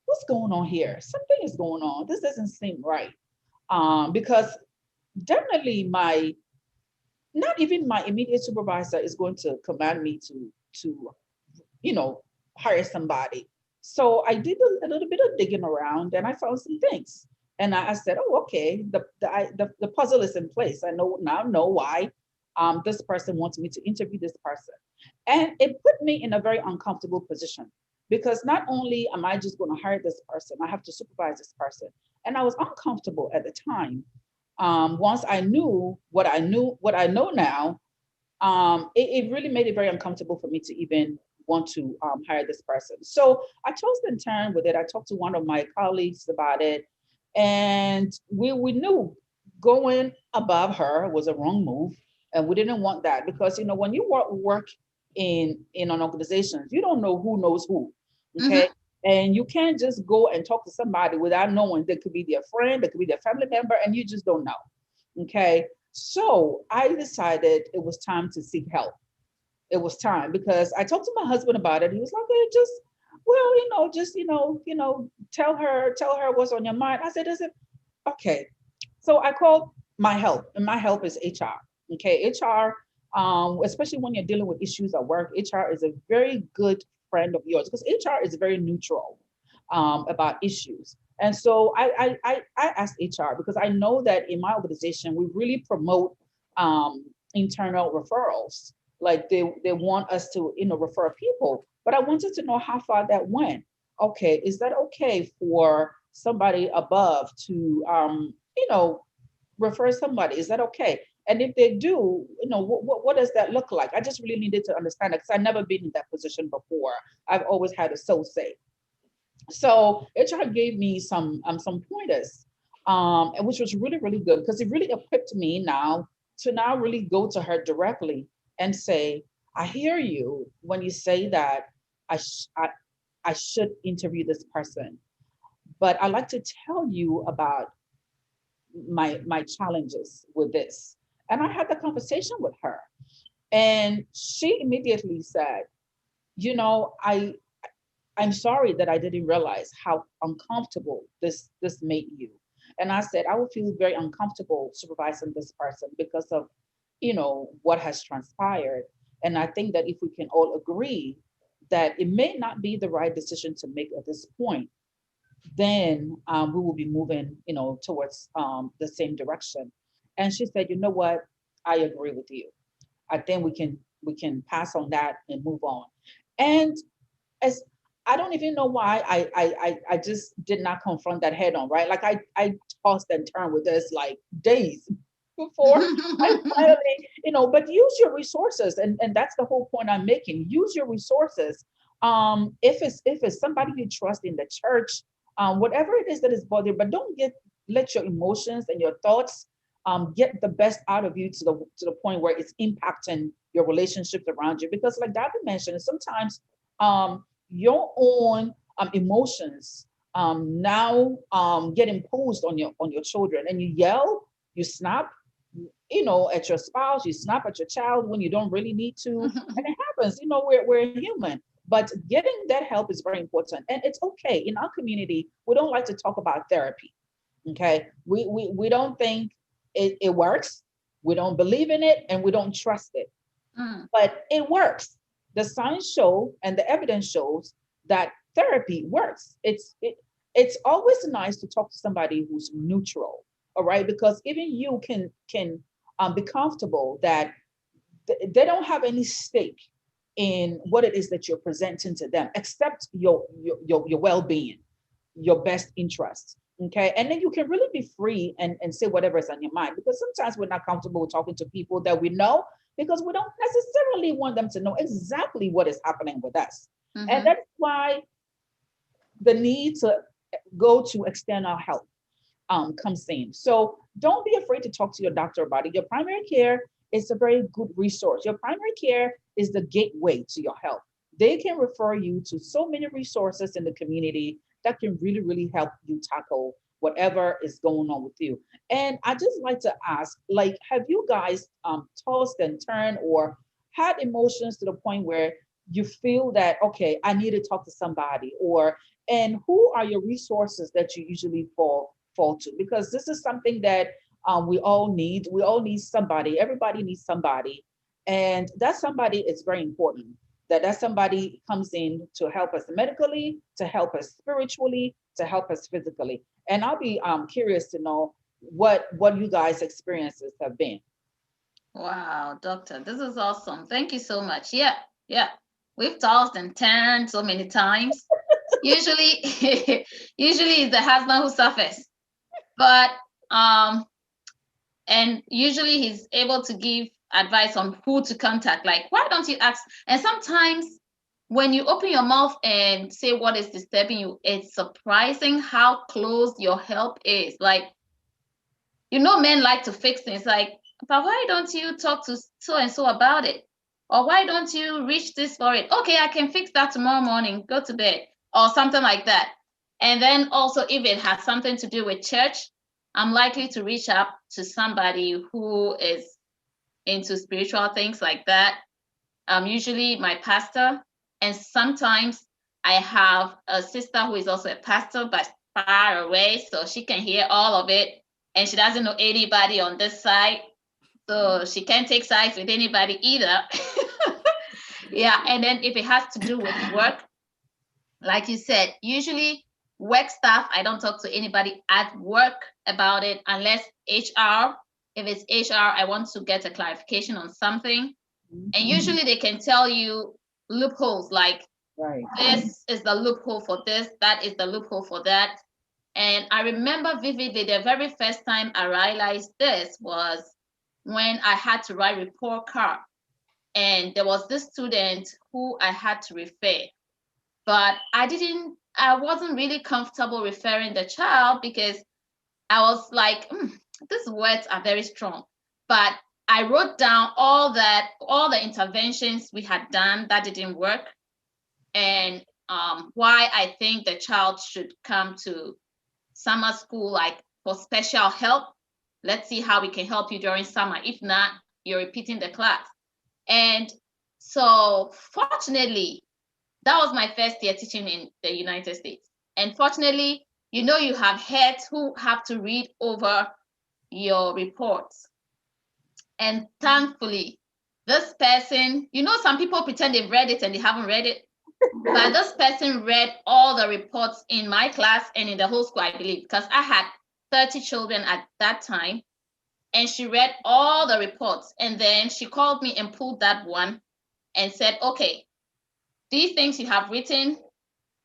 what's going on here? Something is going on. This doesn't seem right. Because definitely not even my immediate supervisor is going to command me to you know, hire somebody. So I did a little bit of digging around and I found some things. And I said, oh, okay, the puzzle is in place. I know why this person wants me to interview this person. And it put me in a very uncomfortable position because not only am I just going to hire this person, I have to supervise this person. And I was uncomfortable at the time. Once I knew what I know now, it really made it very uncomfortable for me to even want to hire this person. So I chose the turn with it. I talked to one of my colleagues about it, and we knew going above her was a wrong move, and we didn't want that because when you work in an organization, you don't know who knows who, okay? And you can't just go and talk to somebody without knowing. They could be their friend, they could be their family member, and you just don't know. Okay. So I decided it was time to seek help. It was time because I talked to my husband about it. He was like, hey, tell her what's on your mind. I said, is it okay? So I called my help, and my help is HR. Okay, HR, especially when you're dealing with issues at work, HR is a very good friend of yours because HR is very neutral about issues. And so I asked HR because I know that in my organization, we really promote internal referrals. Like they want us to, refer people. But I wanted to know how far that went. Okay, is that okay for somebody above to, refer somebody? Is that okay? And if they do, what does that look like? I just really needed to understand it because I've never been in that position before. I've always had a sole say. So HR gave me some pointers, and which was really, really good because it really equipped me now to now really go to her directly and say, I hear you when you say that I should interview this person, but I'd like to tell you about my challenges with this. And I had the conversation with her, and she immediately said, I I'm sorry that I didn't realize how uncomfortable this made you. And I said, I would feel very uncomfortable supervising this person because of, what has transpired. And I think that if we can all agree that it may not be the right decision to make at this point, then we will be moving, towards the same direction. And she said, you know what? I agree with you. I think we can pass on that and move on. And as I don't even know why I just did not confront that head on, right? Like I tossed and turned with this like days before I finally, but use your resources. And that's the whole point I'm making. Use your resources. If it's somebody you trust in the church, whatever it is that is bothering, but don't let your emotions and your thoughts get the best out of you to the point where it's impacting your relationships around you. Because like David mentioned, sometimes your own emotions now get imposed on your children, and you yell, you snap, at your spouse, you snap at your child when you don't really need to, and it happens. We're human, but getting that help is very important, and it's okay. In our community, we don't like to talk about therapy. Okay, we don't think it works. We don't believe in it, and we don't trust it. But it works. The science show and the evidence shows that therapy works. It's always nice to talk to somebody who's neutral, all right? Because even you can be comfortable that they don't have any stake in what it is that you're presenting to them, except your well-being, your best interests. Okay. And then you can really be free and say whatever is on your mind, because sometimes we're not comfortable with talking to people that we know, because we don't necessarily want them to know exactly what is happening with us. And that's why the need to go to external help comes in. So don't be afraid to talk to your doctor about it. Your primary care is a very good resource. Your primary care is the gateway to your health. They can refer you to so many resources in the community that can really, really help you tackle whatever is going on with you. And I just like to ask, like, have you guys tossed and turned or had emotions to the point where you feel that, okay, I need to talk to somebody, and who are your resources that you usually fall to? Because this is something that we all need. We all need somebody. Everybody needs somebody. And that somebody is very important. That somebody comes in to help us medically, to help us spiritually, to help us physically. And I'll be curious to know what you guys' experiences have been.
Wow, doctor, this is awesome. Thank you so much. Yeah, yeah. We've tossed and turned so many times. Usually, usually it's the husband who suffers, but and usually he's able to give advice on who to contact. Like, why don't you ask? And sometimes when you open your mouth and say what is disturbing you, it's surprising how close your help is. Like, men like to fix things. Like, but why don't you talk to so and so about it? Or why don't you reach this for it? Okay, I can fix that tomorrow morning. Go to bed, or something like that. And then also, if it has something to do with church, I'm likely to reach out to somebody who is into spiritual things like that. Usually my pastor, and sometimes I have a sister who is also a pastor, but far away, so she can hear all of it, and she doesn't know anybody on this side, so she can't take sides with anybody either. Yeah, and then if it has to do with work, like you said, usually work stuff, I don't talk to anybody at work about it unless HR. If it's HR, I want to get a clarification on something. And usually they can tell you loopholes, like,
right,
this is the loophole for this, that is the loophole for that. And I remember vividly the very first time I realized this was when I had to write report card. And there was this student who I had to refer, but I wasn't really comfortable referring the child because I was like, these words are very strong. But I wrote down all the interventions we had done that didn't work, and why I think the child should come to summer school, like for special help. Let's see how we can help you during summer. If not, you're repeating the class. And so fortunately, that was my first year teaching in the United States. And fortunately, you have heads who have to read over your reports. And thankfully, this person, some people pretend they've read it and they haven't read it. But this person read all the reports in my class and in the whole school, I believe, because I had 30 children at that time. And she read all the reports. And then she called me and pulled that one and said, okay, these things you have written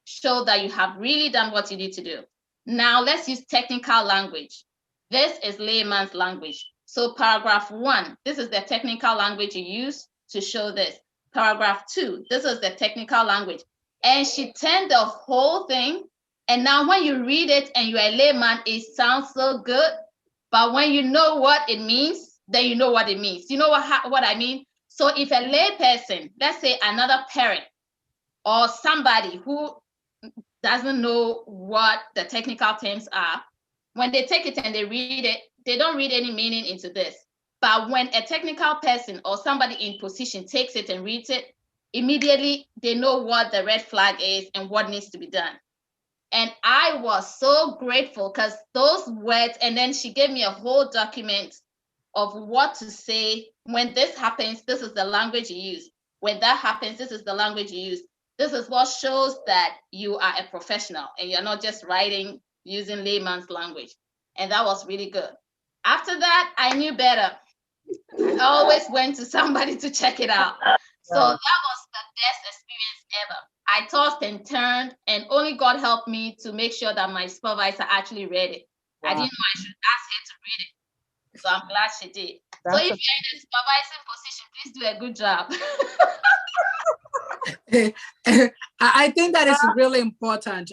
show that you have really done what you need to do. Now let's use technical language. This is layman's language. So paragraph 1, this is the technical language you use to show this. Paragraph 2, this is the technical language. And she turned the whole thing. And now when you read it and you're a layman, it sounds so good. But when you know what it means, then you know what it means. You know what I mean? So if a lay person, let's say another parent or somebody who doesn't know what the technical terms are, when they take it and they read it, they don't read any meaning into this. But when a technical person or somebody in position takes it and reads it, immediately they know what the red flag is and what needs to be done. And I was so grateful because those words, and then she gave me a whole document of what to say. When this happens, this is the language you use. When that happens, this is the language you use. This is what shows that you are a professional and you're not just writing using layman's language. And that was really good. After that, I knew better. I always went to somebody to check it out. So that was the best experience ever. I tossed and turned, and only God helped me to make sure that my supervisor actually read it. Wow. I didn't know I should ask her to read it. So I'm glad she did. So if you're in the supervising position, please do a good job.
I think that is really important.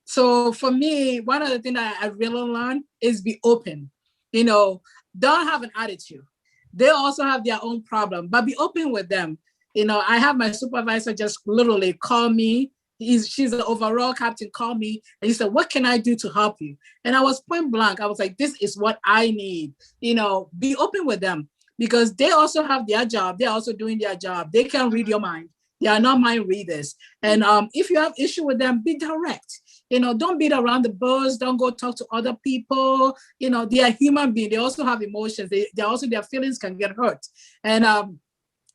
So for me, one of the things that I really learned is be open. Don't have an attitude. They also have their own problem, but be open with them. I have my supervisor just literally call me. She's the overall captain, call me. And he said, what can I do to help you? And I was point blank. I was like, this is what I need. Be open with them because they also have their job. They're also doing their job. They can read your mind. They are not mind readers. And if you have issue with them, be direct. Don't beat around the bush. Don't go talk to other people. They are human beings. They also have emotions. They also, their feelings can get hurt.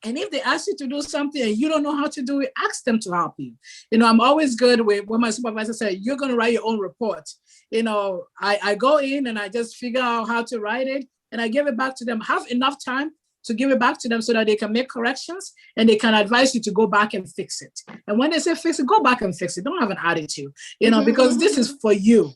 And if they ask you to do something and you don't know how to do it, ask them to help you. I'm always good with when my supervisor said, you're going to write your own report. I go in and I just figure out how to write it and I give it back to them. Have enough time to give it back to them so that they can make corrections and they can advise you to go back and fix it. And when they say fix it, go back and fix it. Don't have an attitude, because this is for you.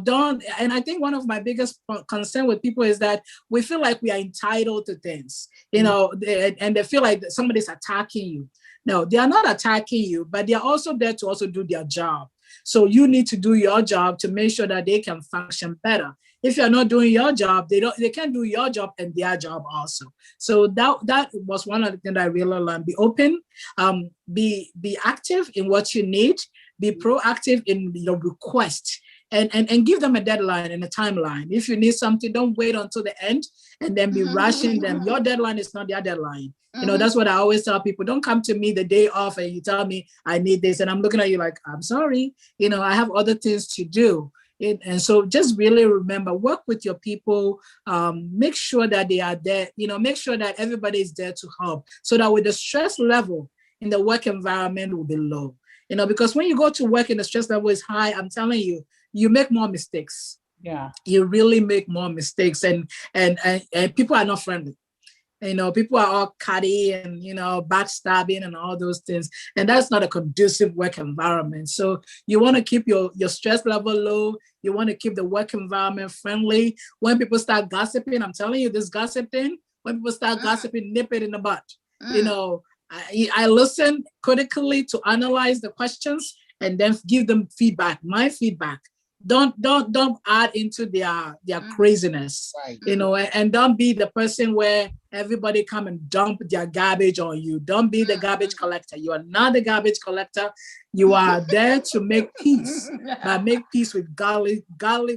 Don't, and I think one of my biggest concern with people is that we feel like we are entitled to things, and they feel like somebody's attacking you. No, they are not attacking you, but they are also there to also do their job. So you need to do your job to make sure that they can function better. If you're not doing your job, they can't do your job and their job also. So that was one of the things I really learned. Be open, be active in what you need, be proactive in your request. And give them a deadline and a timeline. If you need something, don't wait until the end and then be rushing them. Your deadline is not their deadline. That's what I always tell people. Don't come to me the day off and you tell me I need this. And I'm looking at you like, I'm sorry. I have other things to do. And so just really remember, work with your people, make sure that they are there, make sure that everybody is there to help so that with the stress level in the work environment will be low. Because when you go to work and the stress level is high, I'm telling you, you make more mistakes.
Yeah.
You really make more mistakes and people are not friendly. People are all catty and, backstabbing and all those things. And that's not a conducive work environment. So you want to keep your stress level low. You want to keep the work environment friendly. When people start gossiping, I'm telling you this gossip thing, when people start gossiping, nip it in the butt. I listen critically to analyze the questions and then give them feedback, my feedback. Don't add into their craziness, right. And don't be the person where everybody come and dump their garbage on you. Don't be the garbage collector. You are not the garbage collector. You are there to make peace, but make peace with godly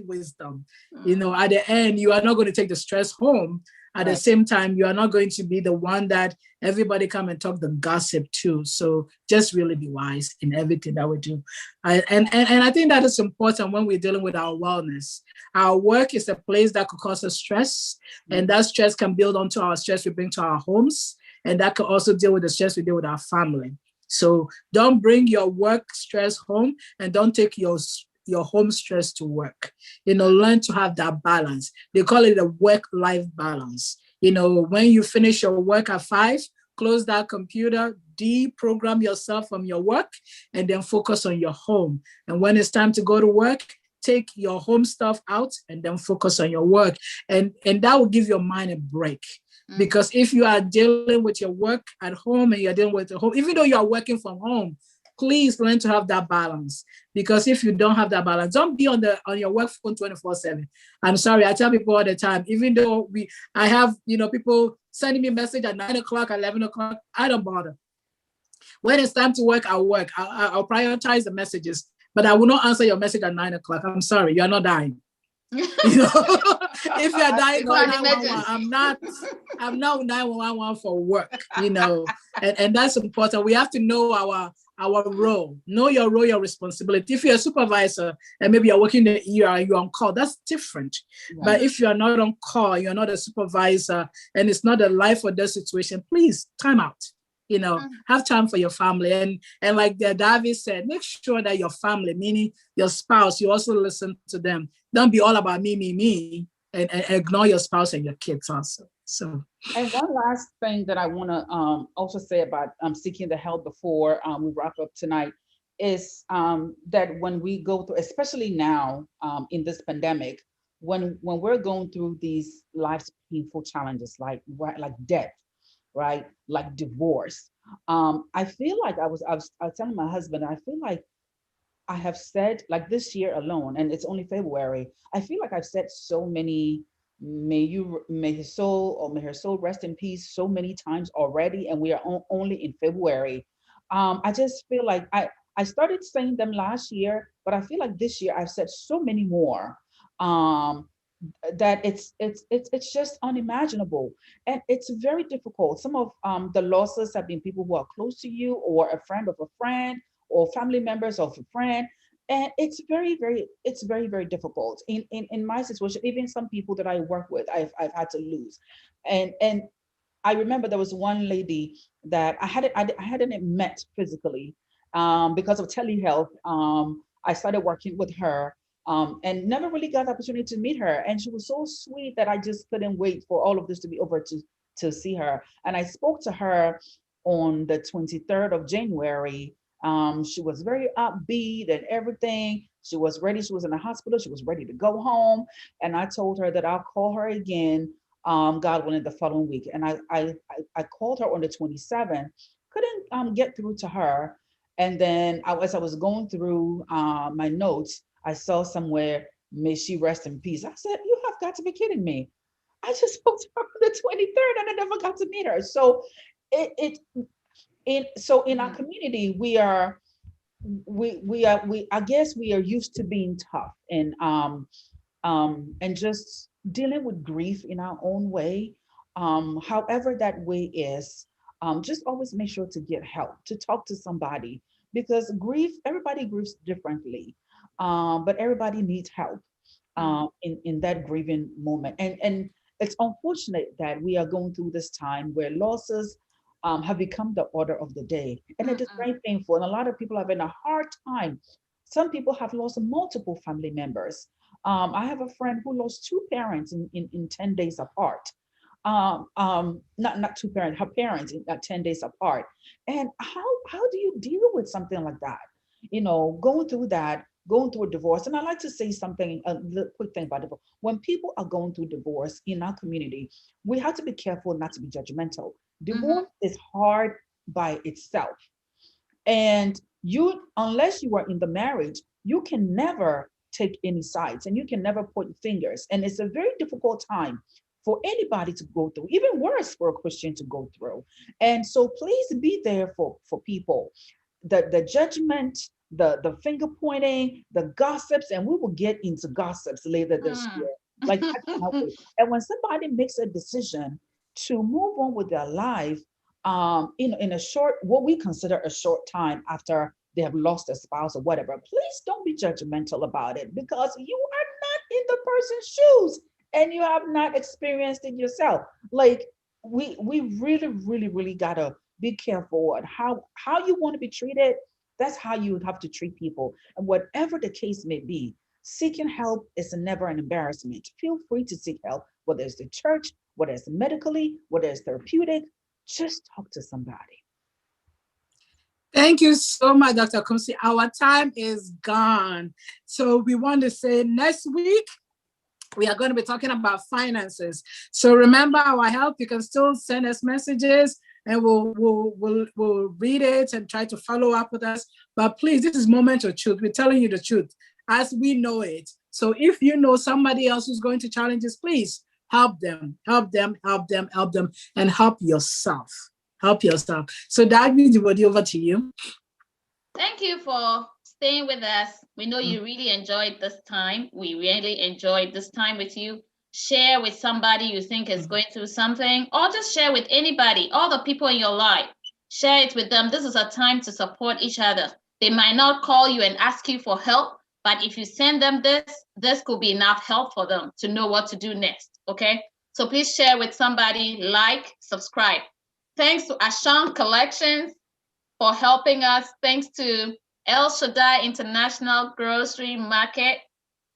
wisdom. At the end, you are not going to take the stress home. At the same time, you are not going to be the one that everybody come and talk the gossip to. So just really be wise in everything that we do. And I think that is important when we're dealing with our wellness. Our work is a place that could cause us stress, and that stress can build onto our stress we bring to our homes, and that can also deal with the stress we deal with our family. So don't bring your work stress home, and don't take your home stress to work. Learn to have that balance. They call it a work-life balance. When you finish your work at 5, close that computer, deprogram yourself from your work, and then focus on your home. And when it's time to go to work, take your home stuff out and then focus on your work. And that will give your mind a break. Because if you are dealing with your work at home and you're dealing with the home, even though you are working from home, please learn to have that balance. Because if you don't have that balance, don't be on your work phone 24/7. I'm sorry, I tell people all the time, even though I have people sending me a message at 9 o'clock, 11 o'clock, I don't bother. When it's time to work, I'll work. I'll prioritize the messages, but I will not answer your message at 9 o'clock. I'm sorry, you're not dying. If you're dying, call 911. I'm not 911 for work, and that's important. We have to know our role. Know your role, your responsibility. If you're a supervisor and maybe you're working in the ER, you're on call, that's different. Yeah. But if you're not on call, you're not a supervisor, and it's not a life or death situation, please time out. Have time for your family. And like David said, make sure that your family, meaning your spouse, you also listen to them. Don't be all about me, and ignore your spouse and your kids also. So.
And one last thing that I want to also say about seeking the help before we wrap up tonight is that when we go through, especially now in this pandemic, when we're going through these life's painful challenges like death, right? Like divorce. I feel like I was telling my husband, I feel like I have said, like this year alone, and it's only February, I feel like I've said so many, may his soul or may her soul rest in peace so many times already, and we are only in February. I just feel like I started saying them last year, but I feel like this year I've said so many more. That it's just unimaginable, and it's very difficult. Some of the losses have been people who are close to you, or a friend of a friend, or family members of a friend, and it's very very difficult. In my situation, even some people that I work with, I've had to lose, and I remember there was one lady that I hadn't met physically because of telehealth. I started working with her. And never really got the opportunity to meet her. And she was so sweet that I just couldn't wait for all of this to be over to see her. And I spoke to her on the 23rd of January. She was very upbeat and everything. She was ready. She was in the hospital. She was ready to go home. And I told her that I'll call her again, God willing, the following week. And I called her on the 27th, couldn't get through to her. And then as I was going through my notes, I saw somewhere, may she rest in peace. I said, you have got to be kidding me. I just spoke to her on the 23rd and I never got to meet her. So in our community, we I guess we are used to being tough and just dealing with grief in our own way. However that way is, just always make sure to get help, to talk to somebody, because everybody grieves differently. But everybody needs help in that grieving moment. And it's unfortunate that we are going through this time where losses have become the order of the day. And it is very painful. And a lot of people are having a hard time. Some people have lost multiple family members. I have a friend who lost 2 parents in 10 days apart. Not 2 parents, her parents in 10 days apart. And how do you deal with something like that? Going through that, going through a divorce. And I like to say something, a quick thing about divorce. When people are going through divorce in our community, we have to be careful not to be judgmental. Divorce is hard by itself. And unless you are in the marriage, you can never take any sides and you can never point fingers. And it's a very difficult time for anybody to go through, even worse for a Christian to go through. And so please be there for people. The judgment, the finger pointing, the gossips, and we will get into gossips later this year.
Like I cannot wait. And when somebody makes a decision to move on with their life, in a short, what we consider a short time after they have lost a spouse or whatever, please don't be judgmental about it, because you are not in the person's shoes and you have not experienced it yourself. Like we really, really, really gotta be careful on how you want to be treated. That's how you have to treat people. And whatever the case may be, seeking help is never an embarrassment. Feel free to seek help, whether it's the church, whether it's medically, whether it's therapeutic. Just talk to somebody.
Thank you so much, Dr. Kumsi. Our time is gone. So we want to say next week, we are going to be talking about finances. So remember our help. You can still send us messages and we'll read it and try to follow up with us. But please, this is moment of truth. We're telling you the truth as we know it. So if you know somebody else who's going to challenge us, please help them, and help yourself. Help yourself. So that means the body over to you.
Thank you for staying with us. We know you really enjoyed this time. We really enjoyed this time with you. Share with somebody you think is going through something, or just share with anybody, all the people in your life. Share it with them. This is a time to support each other. They might not call you and ask you for help, but if you send them this could be enough help for them to know what to do next, okay? So please share with somebody, like, subscribe. Thanks to Ashon Collections for helping us. Thanks to El Shaddai International Grocery Market.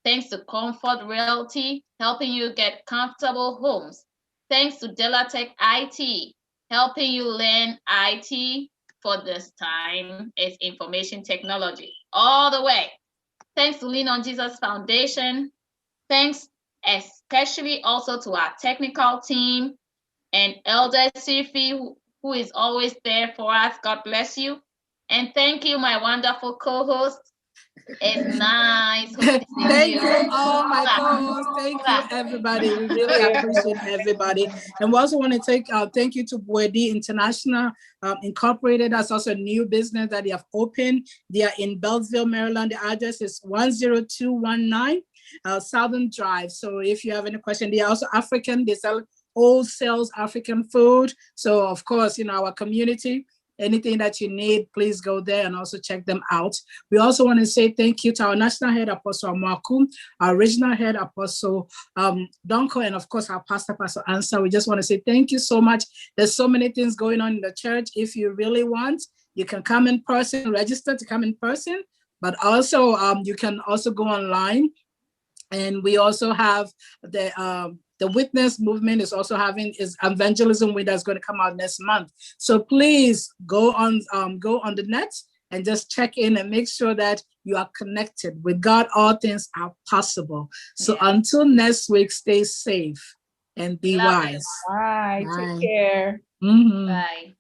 Thanks to Comfort Realty, helping you get comfortable homes. Thanks to Delatech IT, helping you learn IT for this time is information technology all the way. Thanks to Lean on Jesus Foundation. Thanks especially also to our technical team and Elder Sifi, who is always there for us. God bless you. And thank you, my wonderful co-host. It's nice.
Thank you, all my co-hosts. Thank you, everybody. We really appreciate everybody. And we also want to thank you to Boedi International Incorporated. That's also a new business that they have opened. They are in Beltsville, Maryland. The address is 10219 Southern Drive. So if you have any question, they are also African. They sell wholesale African food. So of course, our community, anything that you need, please go there and also check them out. We also want to say thank you to our national head, Apostle Markum, our regional head, Apostle Donko, and of course, our pastor, Pastor Ansa. We just want to say thank you so much. There's so many things going on in the church. If you really want, you can come in person, register to come in person, but also you can also go online. And we also have the Witness Movement is also having is Evangelism Week that's going to come out next month. So please go on the net and just check in and make sure that you are connected. With God, all things are possible. So until next week, stay safe and be wise.
Bye. Take care.
Mm-hmm.
Bye.